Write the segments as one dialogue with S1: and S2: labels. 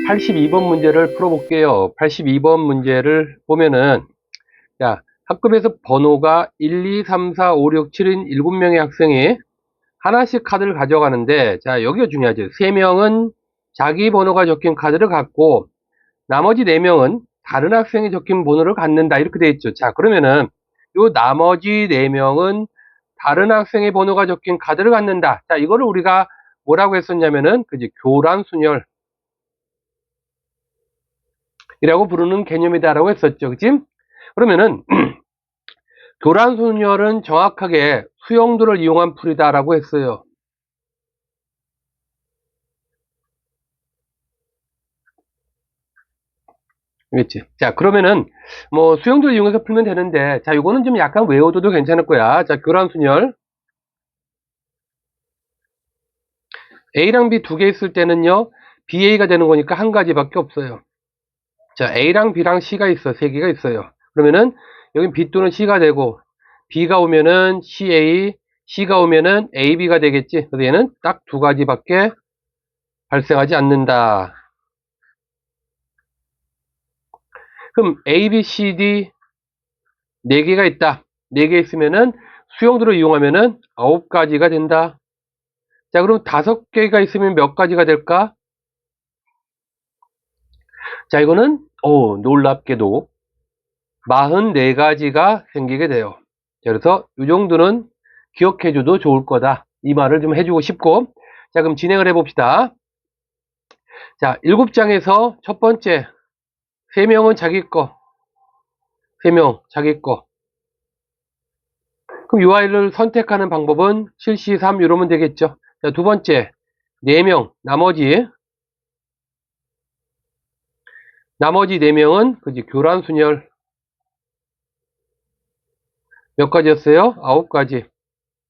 S1: 82번 문제를 풀어볼게요. 82번 문제를 보면은, 자, 학급에서 번호가 1, 2, 3, 4, 5, 6, 7인 7명의 학생이 하나씩 카드를 가져가는데, 자, 여기가 중요하죠. 3명은 자기 번호가 적힌 카드를 갖고, 나머지 4명은 다른 학생이 적힌 번호를 갖는다. 이렇게 돼 있죠. 자, 그러면은, 요 나머지 4명은 다른 학생의 번호가 적힌 카드를 갖는다. 자, 이거를 우리가 뭐라고 했었냐면은, 그지, 교란순열. 이라고 부르는 개념이다라고 했었죠. 그치? 그러면은 교란순열은 정확하게 수용도를 이용한 풀이다라고 했어요. 알겠지? 자, 그러면은 뭐 수용도를 이용해서 풀면 되는데, 자, 이거는 좀 약간 외워둬도 괜찮을 거야. 자, 교란순열 A랑 B 두 개 있을 때는요, BA가 되는 거니까 한 가지밖에 없어요. 자, A랑 B랑 C가 있어. 세 개가 있어요. 그러면은 여긴 B 또는 C가 되고, B가 오면은 CA, C가 오면은 AB가 되겠지. 그래서 얘는 딱 두 가지밖에 발생하지 않는다. 그럼 A, B, C, D 네 개가 있다. 네 개 있으면은 수용도를 이용하면은 9가지가 된다. 자, 그럼 5개가 있으면 몇 가지가 될까? 자, 이거는 놀랍게도 44가지가 생기게 돼요. 자, 그래서 이 정도는 기억해줘도 좋을 거다. 이 말을 좀 해주고 싶고. 자, 그럼 진행을 해봅시다. 자, 7장에서 첫 번째 3명은 자기 거, 3명 자기 거. 그럼 이 아이를 선택하는 방법은 7, 3 이러면 되겠죠. 자, 두 번째 4명 나머지 4명은 그지 교란순열 몇 가지였어요? 9가지.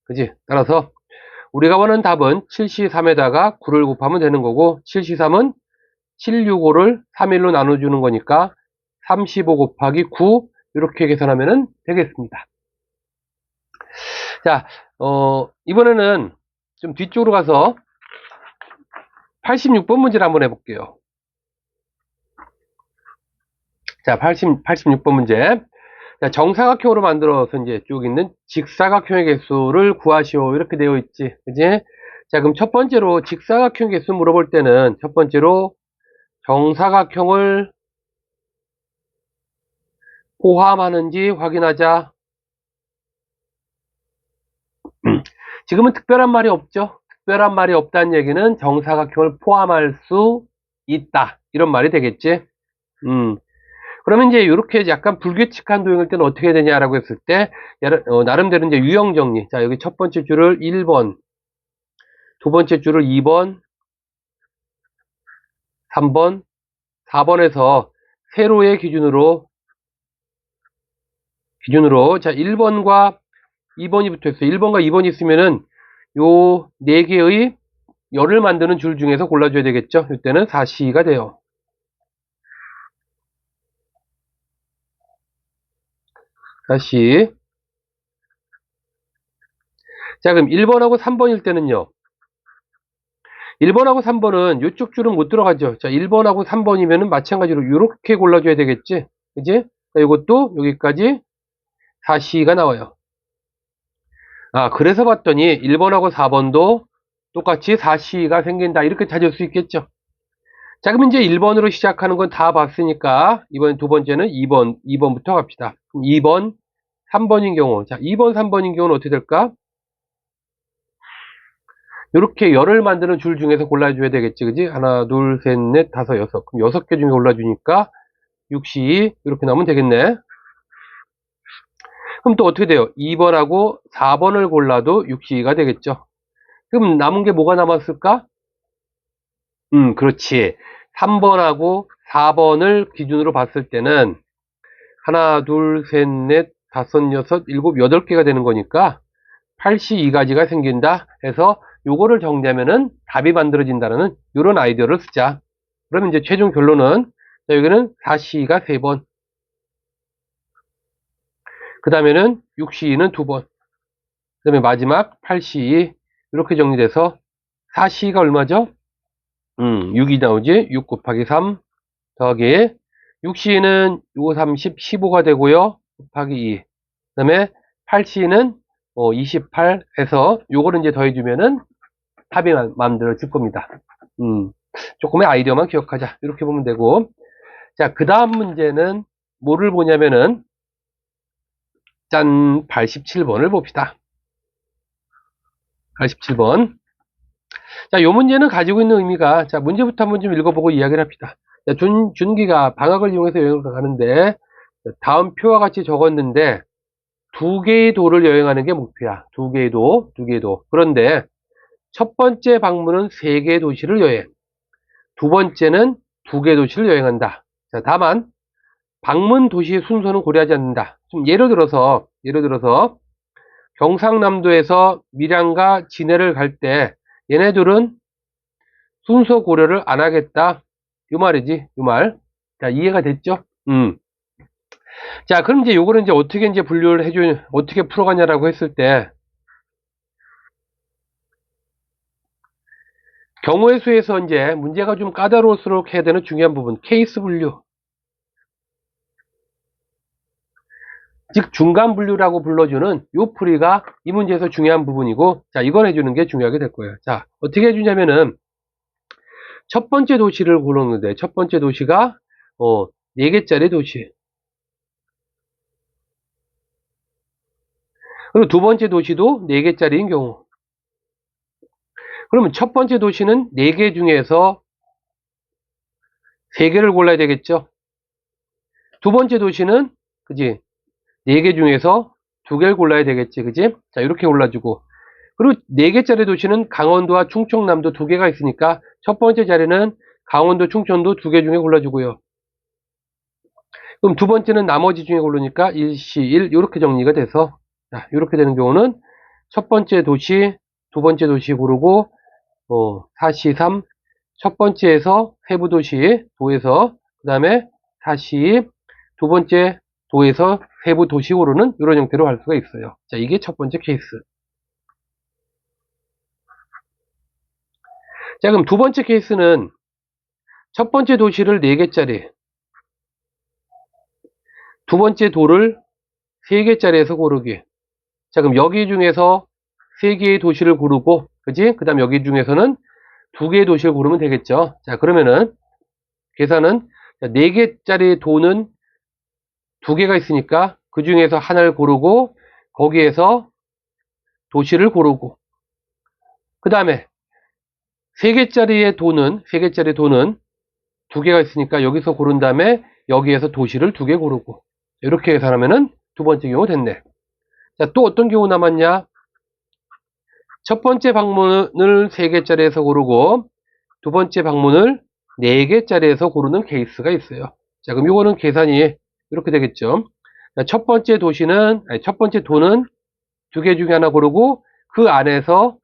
S1: 그지? 따라서 우리가 원하는 답은 7C3에다가 9를 곱하면 되는 거고, 7C3은 765를 3일로 나눠주는 거니까 35 곱하기 9 이렇게 계산하면 되겠습니다. 자, 이번에는 좀 뒤쪽으로 가서 86번 문제를 한번 해볼게요. 자, 86번 문제. 자, 정사각형으로 만들어서 이제 쭉 있는 직사각형의 개수를 구하시오. 이렇게 되어 있지. 그지? 자, 그럼 첫 번째로 직사각형 개수 물어볼 때는 첫 번째로 정사각형을 포함하는지 확인하자. 지금은 특별한 말이 없죠. 특별한 말이 없다는 얘기는 정사각형을 포함할 수 있다. 이런 말이 되겠지. 그러면 이제 이렇게 약간 불규칙한 도형일 때는 어떻게 되냐라고 했을 때, 나름대로 이제 유형 정리. 자, 여기 첫 번째 줄을 1번, 두 번째 줄을 2번, 3번, 4번에서 세로의 기준으로, 자, 1번과 2번이 붙어 있어요. 1번과 2번이 있으면은 요 4개의 열을 만드는 줄 중에서 골라줘야 되겠죠. 이때는 4C가 돼요. 4C. 자, 그럼 1번하고 3번일 때는요. 1번하고 3번은 이쪽 줄은 못 들어가죠. 자, 1번하고 3번이면은 마찬가지로 이렇게 골라줘야 되겠지. 그지? 자, 이것도 여기까지 4C가 나와요. 아, 그래서 봤더니 1번하고 4번도 똑같이 4C가 생긴다. 이렇게 찾을 수 있겠죠. 자, 그럼 이제 1번으로 시작하는 건 다 봤으니까, 이번 두 번째는 2번부터 갑시다. 그럼 2번, 3번인 경우. 자, 2번, 3번인 경우는 어떻게 될까? 이렇게 열을 만드는 줄 중에서 골라줘야 되겠지, 그지? 하나, 둘, 셋, 넷, 다섯, 여섯. 그럼 6개 중에 골라주니까 6시 이렇게 나오면 되겠네. 그럼 또 어떻게 돼요? 2번하고 4번을 골라도 6시가 되겠죠. 그럼 남은 게 뭐가 남았을까? 그렇지. 3번하고 4번을 기준으로 봤을 때는 하나, 둘, 셋, 넷, 다섯, 여섯, 일곱, 8개가 되는 거니까 82가지가 생긴다 해서 요거를 정리하면은 답이 만들어진다는 이런 아이디어를 쓰자. 그러면 이제 최종 결론은, 자, 여기는 4C가 3번, 그 다음에는 6C는 2번, 그 다음에 마지막 8C 이렇게 정리돼서 4C가 얼마죠? 6이 나오지? 6 곱하기 3 더하기 6C는 6, 30, 15가 되고요. 곱하기 2. 그 다음에 8C는 28 해서 요거를 이제 더해주면은 합이 만들어질 겁니다. 조금의 아이디어만 기억하자. 이렇게 보면 되고. 자, 그 다음 문제는 뭐를 보냐면은, 짠, 87번을 봅시다. 87번. 자, 요 문제는 가지고 있는 의미가, 자, 문제부터 한번 좀 읽어보고 이야기를 합시다. 자, 준기가 방학을 이용해서 여행을 가는데, 다음 표와 같이 적었는데, 두 개의 도를 여행하는 게 목표야. 두 개의 도, 두 개의 도. 그런데, 첫 번째 방문은 세 개의 도시를 여행. 두 번째는 두 개의 도시를 여행한다. 자, 다만, 방문 도시의 순서는 고려하지 않는다. 좀 예를 들어서, 경상남도에서 밀양과 진해를 갈 때, 얘네들은 순서 고려를 안 하겠다. 요 말이지, 요 말. 자, 이해가 됐죠? 자, 그럼 이제 요거는 이제 어떻게 이제 분류를 어떻게 풀어가냐라고 했을 때, 경우의 수에서 이제 문제가 좀 까다로울수록 해야 되는 중요한 부분, 케이스 분류. 즉, 중간 분류라고 불러주는 요 풀이가 이 문제에서 중요한 부분이고, 자, 이걸 해주는 게 중요하게 될 거예요. 자, 어떻게 해주냐면은, 첫 번째 도시를 고르는데, 첫 번째 도시가, 4개짜리 도시. 그리고 두 번째 도시도 4개짜리인 경우. 그러면 첫 번째 도시는 4개 중에서 3개를 골라야 되겠죠? 두 번째 도시는, 그지? 4개 중에서 2개를 골라야 되겠지, 그지? 자, 이렇게 골라주고. 그리고 4개짜리 도시는 강원도와 충청남도 2개가 있으니까 첫 번째 자리는 강원도, 충청도 2개 중에 골라주고요. 그럼 두 번째는 나머지 중에 고르니까 일시 1, 이렇게 정리가 돼서, 자, 이렇게 되는 경우는 첫 번째 도시, 두 번째 도시 고르고, 4시 3, 첫 번째에서 세부 도시, 도에서, 그 다음에 4시, 두 번째 도에서 세부 도시 고르는 이런 형태로 할 수가 있어요. 자, 이게 첫 번째 케이스. 자, 그럼 두 번째 케이스는 첫 번째 도시를 4개짜리, 두 번째 도를 3개짜리에서 고르기. 자, 그럼 여기 중에서 3개의 도시를 고르고, 그지? 그 다음 여기 중에서는 2개의 도시를 고르면 되겠죠. 자, 그러면은, 계산은 4개짜리 도는 2개가 있으니까, 그 중에서 하나를 고르고, 거기에서 도시를 고르고, 그 다음에 3개짜리 도는 2개가 있으니까 여기서 고른 다음에 여기에서 도시를 2개 고르고, 이렇게 계산하면은 두 번째 경우 됐네. 자, 또 어떤 경우 남았냐? 첫 번째 방문을 3개짜리에서 고르고, 두 번째 방문을 4개짜리에서 고르는 케이스가 있어요. 자, 그럼 이거는 계산이 이렇게 되겠죠. 자, 첫 번째 도는 2개 중에 하나 고르고, 그 안에서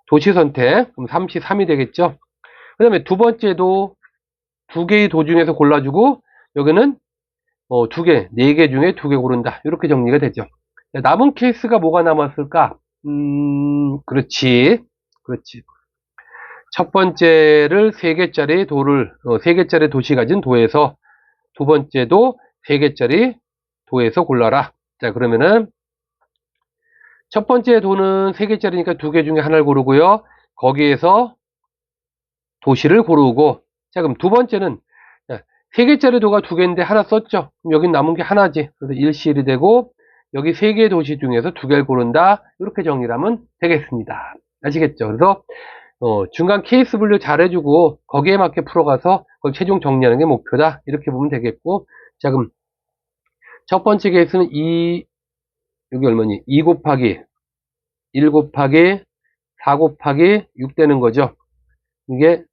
S1: 도시 선택, 그럼 3시 3이 되겠죠. 그 다음에 두 번째도 2개의 도 중에서 골라주고, 여기는 2개, 4개 중에 2개 고른다. 이렇게 정리가 되죠. 자, 남은 케이스가 뭐가 남았을까? 그렇지. 그렇지. 첫 번째를 3개짜리 도시 가진 도에서, 두 번째도 3개짜리 도에서 골라라. 자, 그러면은, 첫 번째 도는 3개짜리니까 2개 중에 하나를 고르고요. 거기에서 도시를 고르고, 자, 그럼 두 번째는, 3개짜리 도가 2개인데 하나 썼죠? 그럼 여기 남은 게 하나지. 그래서 일시일이 되고, 여기 3개의 도시 중에서 2개를 고른다. 이렇게 정리를 하면 되겠습니다. 아시겠죠? 그래서, 중간 케이스 분류 잘 해주고, 거기에 맞게 풀어가서, 그걸 최종 정리하는 게 목표다. 이렇게 보면 되겠고, 자, 그럼, 첫 번째 케이스는 여기 얼마니? 2 곱하기, 1 곱하기, 4 곱하기 6 되는 거죠. 이게,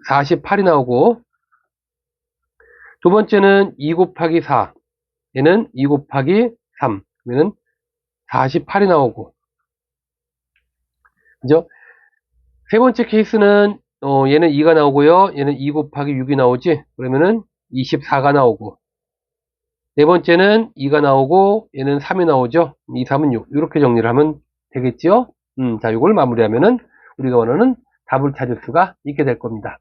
S1: 48이 나오고, 두 번째는 2 곱하기 4, 얘는 2 곱하기 3, 얘는 48이 나오고, 그죠? 세 번째 케이스는, 얘는 2가 나오고요. 얘는 2 곱하기 6이 나오지? 그러면은 24가 나오고, 네 번째는 2가 나오고, 얘는 3이 나오죠? 2, 3은 6. 이렇게 정리를 하면 되겠죠? 자, 이걸 마무리하면은 우리가 원하는 답을 찾을 수가 있게 될 겁니다.